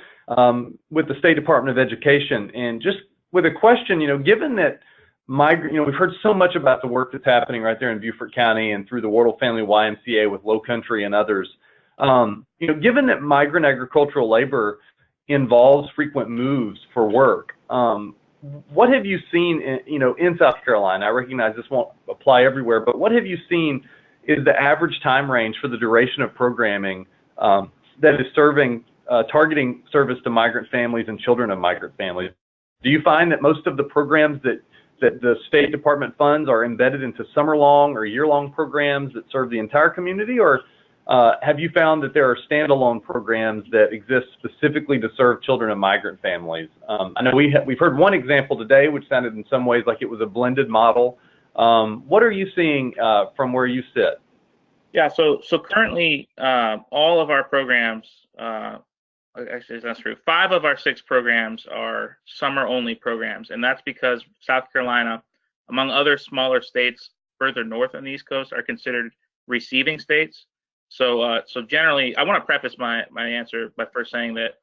with the State Department of Education, and just with a question, given that we've heard so much about the work that's happening right there in Beaufort County and through the Wardle Family YMCA with Low Country and others, given that migrant agricultural labor involves frequent moves for work, what have you seen in South Carolina? I recognize this won't apply everywhere, but what have you seen is the average time range for the duration of programming that is targeting service to migrant families and children of migrant families? Do you find that most of the programs that the State Department funds are embedded into summer-long or year-long programs that serve the entire community, or have you found that there are standalone programs that exist specifically to serve children of migrant families? I know we've heard one example today, which sounded in some ways like it was a blended model. What are you seeing from where you sit? Yeah, so currently all of our programs, actually that's true, 5 of our 6 programs are summer-only programs, and that's because South Carolina, among other smaller states further north on the East Coast, are considered receiving states. So generally, I want to preface my answer by first saying that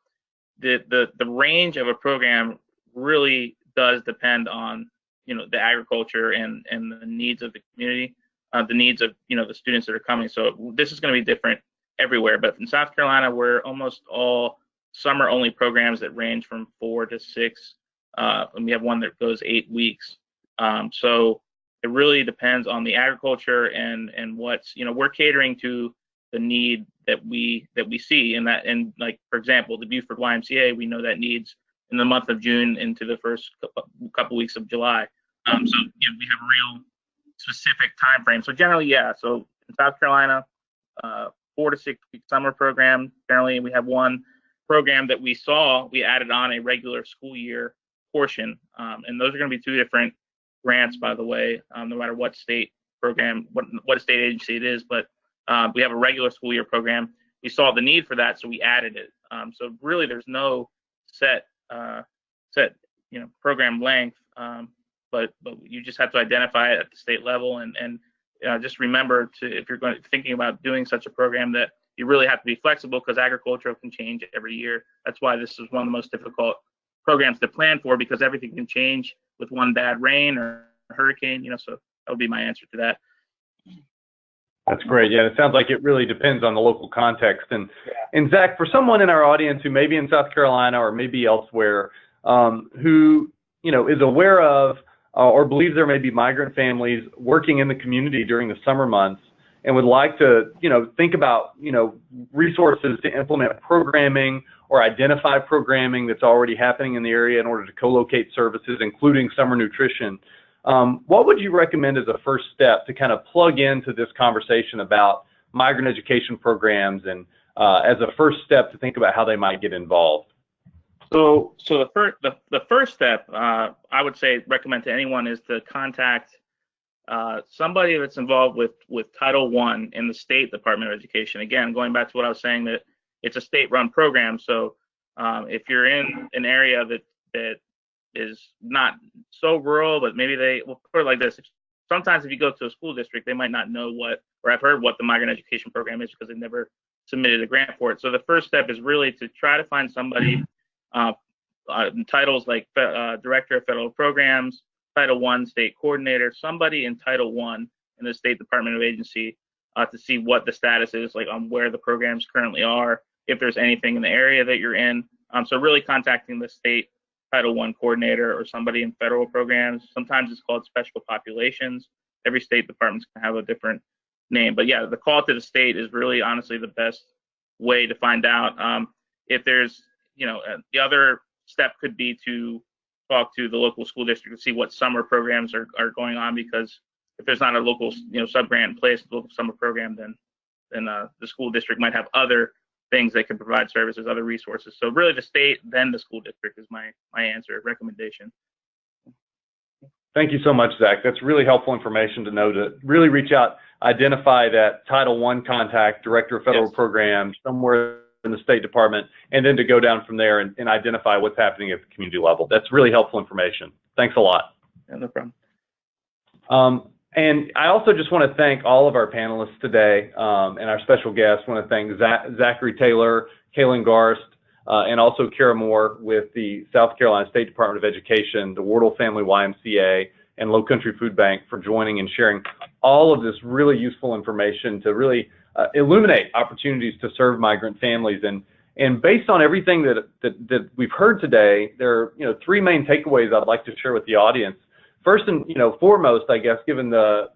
the range of a program really does depend on the agriculture and the needs of the community, the needs of the students that are coming. So this is going to be different everywhere, but in South Carolina, we're almost all summer-only programs that range from 4 to 6, and we have one that goes 8 weeks. So it really depends on the agriculture and what's we're catering to the need that we see, and like for example, the Beaufort YMCA, we know that needs in the month of June into the first couple weeks of July. So we have a real specific time frame. So generally, yeah. So in South Carolina, 4 to 6 week summer program. Generally, we have one program that we added on a regular school year portion, and those are going to be 2 different grants, by the way, no matter what state program, what state agency it is. But we have a regular school year program. We saw the need for that, so we added it. So really, there's no set program length, but you just have to identify it at the state level, and just remember if you're thinking about doing such a program, that you really have to be flexible, because agriculture can change every year. That's why this is one of the most difficult programs to plan for, because everything can change with one bad rain or hurricane. So that would be my answer to that. That's great. Yeah, it sounds like it really depends on the local context. And Zach, for someone in our audience who may be in South Carolina or maybe elsewhere, who is aware of or believes there may be migrant families working in the community during the summer months, and would like to think about resources to implement programming or identify programming that's already happening in the area in order to co-locate services, including summer nutrition, what would you recommend as a first step to kind of plug into this conversation about migrant education programs, and as a first step to think about how they might get involved? So the first step I would recommend to anyone is to contact somebody that's involved with Title I in the State Department of Education. Again, going back to what I was saying, that it's a state-run program. So if you're in an area that is not so rural, but maybe we'll put it like this. Sometimes if you go to a school district, they might not know or I've heard what the migrant education program is, because they never submitted a grant for it. So the first step is really to try to find somebody, titles like Director of Federal Programs, Title I State Coordinator, somebody in Title I in the State Department of Agency, to see what the status is, like on where the programs currently are, if there's anything in the area that you're in. So really contacting the state Title I coordinator or somebody in federal programs. Sometimes it's called special populations. Every state department's gonna have a different name, but yeah, the call to the state is really honestly the best way to find out. If there's, the other step could be to talk to the local school district to see what summer programs are going on, because if there's not a local, sub-grant in place, local summer program, then the school district might have other things that can provide services, other resources. So really the state, then the school district is my answer, recommendation. Thank you so much, Zach. That's really helpful information to know, to really reach out, identify that Title I contact, Director of Federal Programs, somewhere in the State Department, and then to go down from there and identify what's happening at the community level. That's really helpful information. Thanks a lot. Yeah, no problem. And I also just want to thank all of our panelists today, and our special guests. I want to thank Zachary Taylor, Kaylin Garst, and also Kara Moore with the South Carolina State Department of Education, the Wardle Family YMCA, and Low Country Food Bank for joining and sharing all of this really useful information to really illuminate opportunities to serve migrant families. And based on everything that we've heard today, there are 3 main takeaways I'd like to share with the audience. First and foremost, I guess, given the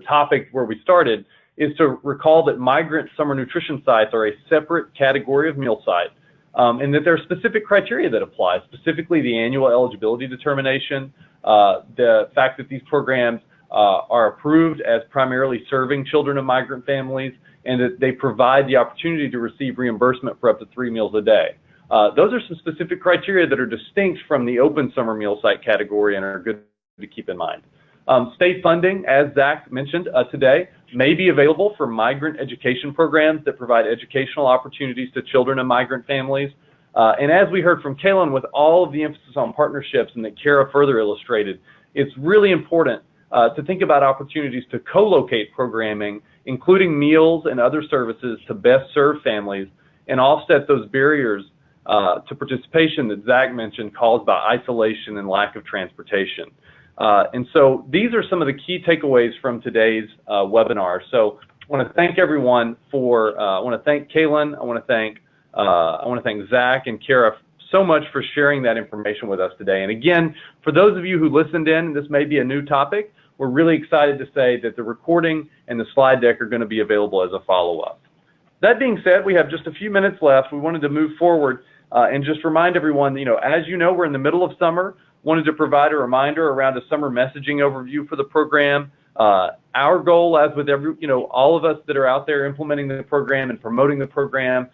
topic where we started, is to recall that migrant summer nutrition sites are a separate category of meal site, and that there are specific criteria that apply, specifically the annual eligibility determination, the fact that these programs are approved as primarily serving children of migrant families, and that they provide the opportunity to receive reimbursement for up to 3 meals a day. Those are some specific criteria that are distinct from the open summer meal site category and are good to keep in mind. State funding, as Zach mentioned today, may be available for migrant education programs that provide educational opportunities to children of migrant families. And as we heard from Kaylin, with all of the emphasis on partnerships and that Kara further illustrated, it's really important to think about opportunities to co-locate programming, including meals and other services, to best serve families and offset those barriers to participation that Zach mentioned, caused by isolation and lack of transportation. And so these are some of the key takeaways from today's webinar. So I want to thank everyone for, I want to thank Kaylin, I want to thank Zach and Kara so much for sharing that information with us today. And again, for those of you who listened in, this may be a new topic, we're really excited to say that the recording and the slide deck are going to be available as a follow-up. That being said, we have just a few minutes left. We wanted to move forward and just remind everyone, as you know, we're in the middle of summer. Wanted to provide a reminder around a summer messaging overview for the program. Our goal, as with all of us that are out there implementing the program and promoting the program,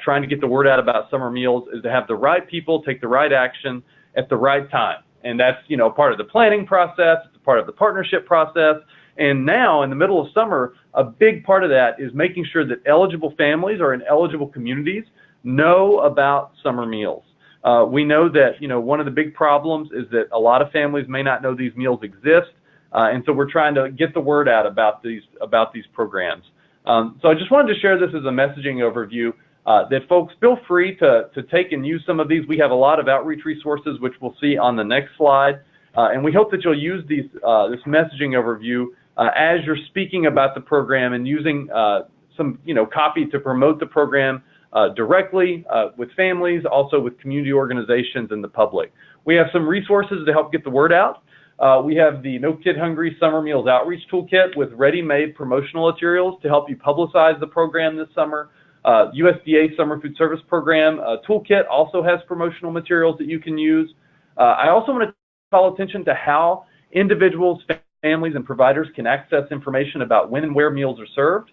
trying to get the word out about summer meals, is to have the right people take the right action at the right time. And that's, part of the planning process, it's part of the partnership process. And now, in the middle of summer, a big part of that is making sure that eligible families or in eligible communities know about summer meals. We know that, one of the big problems is that a lot of families may not know these meals exist, and so we're trying to get the word out about these programs. So I just wanted to share this as a messaging overview that folks feel free to take and use some of these. We have a lot of outreach resources, which we'll see on the next slide, and we hope that you'll use these this messaging overview as you're speaking about the program and using some copy to promote the program directly with families, also with community organizations and the public. We have some resources to help get the word out. We have the No Kid Hungry Summer Meals Outreach Toolkit with ready-made promotional materials to help you publicize the program this summer. USDA Summer Food Service Program Toolkit also has promotional materials that you can use. I also want to call attention to how individuals, families, and providers can access information about when and where meals are served.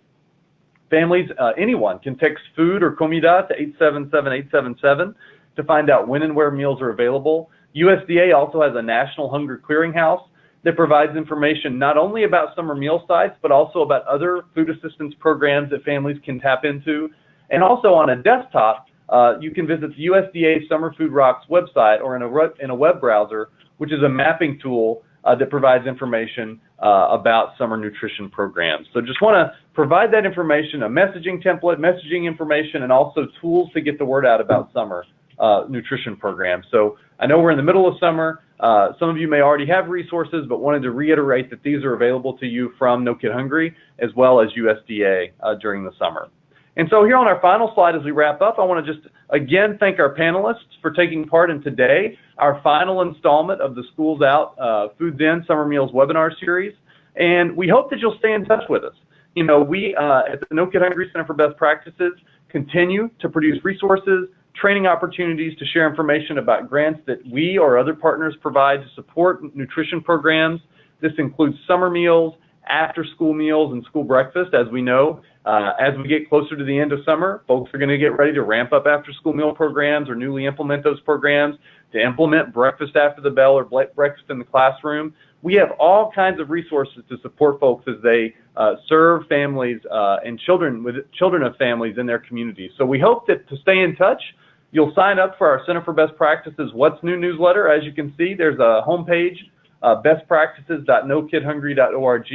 Families, anyone can text food or comida to 877-877 to find out when and where meals are available. USDA also has a national hunger clearinghouse that provides information not only about summer meal sites, but also about other food assistance programs that families can tap into. And also on a desktop, you can visit the USDA Summer Food Rocks website or in a web browser, which is a mapping tool that provides information about summer nutrition programs. So just want to provide that information, a messaging template, messaging information, and also tools to get the word out about summer nutrition programs. So I know we're in the middle of summer. Some of you may already have resources, but wanted to reiterate that these are available to you from No Kid Hungry as well as USDA during the summer. And so here on our final slide as we wrap up, I want to just again thank our panelists for taking part in today, our final installment of the Schools Out Foods In Summer Meals webinar series. And we hope that you'll stay in touch with us. We at the No Kid Hungry Center for Best Practices continue to produce resources, training opportunities to share information about grants that we or other partners provide to support nutrition programs. This includes summer meals, after-school meals, and school breakfast. As we know, as we get closer to the end of summer, folks are going to get ready to ramp up after-school meal programs or newly implement those programs, to implement breakfast after the bell or breakfast in the classroom. We have all kinds of resources to support folks as they serve families and children of families in their communities. So we hope that to stay in touch, you'll sign up for our Center for Best Practices What's New newsletter. As you can see, there's a homepage, bestpractices.nokidhungry.org.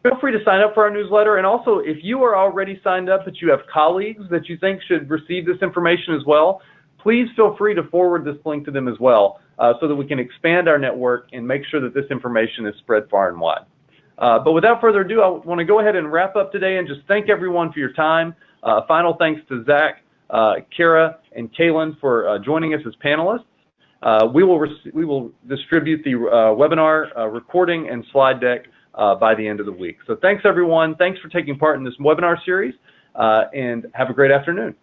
Feel free to sign up for our newsletter. And also, if you are already signed up but you have colleagues that you think should receive this information as well, please feel free to forward this link to them as well so that we can expand our network and make sure that this information is spread far and wide. But without further ado, I want to go ahead and wrap up today and just thank everyone for your time. Final thanks to Zach, Kara, and Kaylin for joining us as panelists. We will distribute the webinar recording and slide deck by the end of the week. So thanks, everyone. Thanks for taking part in this webinar series, and have a great afternoon.